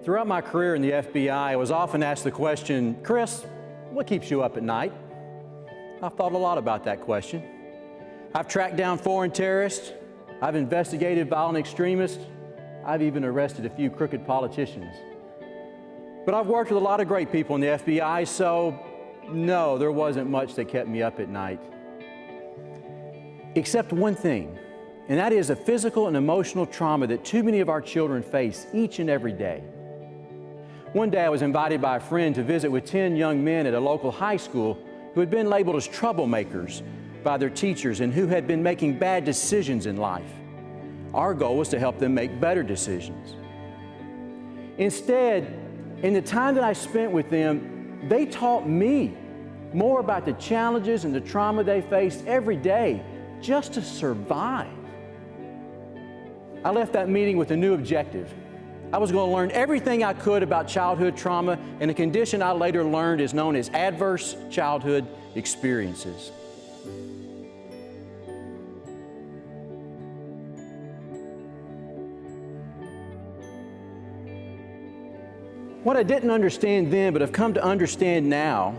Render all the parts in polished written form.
Throughout my career in the FBI, I was often asked the question, Chris, what keeps you up at night? I've thought a lot about that question. I've tracked down foreign terrorists. I've investigated violent extremists. I've even arrested a few crooked politicians. But I've worked with a lot of great people in the FBI, so no, there wasn't much that kept me up at night. Except one thing, and that is the physical and emotional trauma that too many of our children face each and every day. One day I was invited by a friend to visit with 10 young men at a local high school who had been labeled as troublemakers by their teachers and who had been making bad decisions in life. Our goal was to help them make better decisions. Instead, in the time that I spent with them, they taught me more about the challenges and the trauma they faced every day just to survive. I left that meeting with a new objective. I was going to learn everything I could about childhood trauma, and a condition I later learned is known as adverse childhood experiences. What I didn't understand then, but have come to understand now,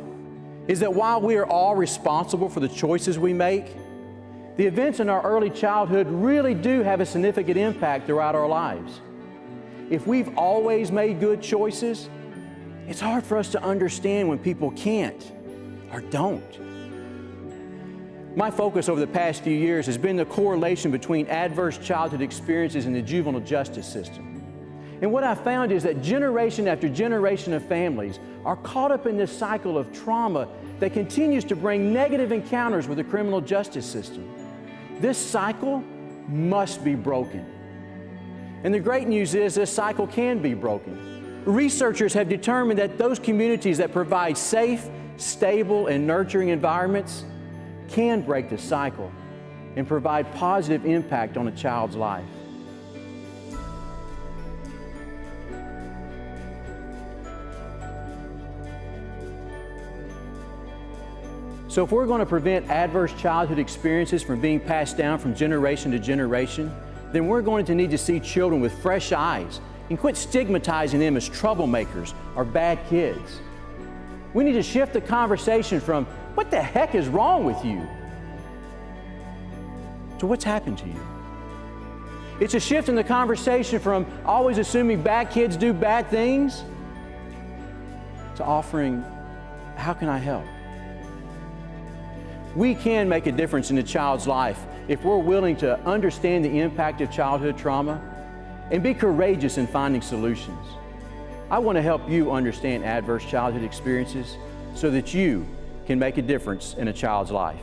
is that while we are all responsible for the choices we make, the events in our early childhood really do have a significant impact throughout our lives. If we've always made good choices, it's hard for us to understand when people can't or don't. My focus over the past few years has been the correlation between adverse childhood experiences and the juvenile justice system. And what I found is that generation after generation of families are caught up in this cycle of trauma that continues to bring negative encounters with the criminal justice system. This cycle must be broken. And the great news is this cycle can be broken. Researchers have determined that those communities that provide safe, stable, and nurturing environments can break the cycle and provide positive impact on a child's life. So if we're going to prevent adverse childhood experiences from being passed down from generation to generation, then we're going to need to see children with fresh eyes and quit stigmatizing them as troublemakers or bad kids. We need to shift the conversation from, what the heck is wrong with you, to what's happened to you. It's a shift in the conversation from always assuming bad kids do bad things to offering, how can I help? We can make a difference in a child's life if we're willing to understand the impact of childhood trauma and be courageous in finding solutions. I want to help you understand adverse childhood experiences so that you can make a difference in a child's life.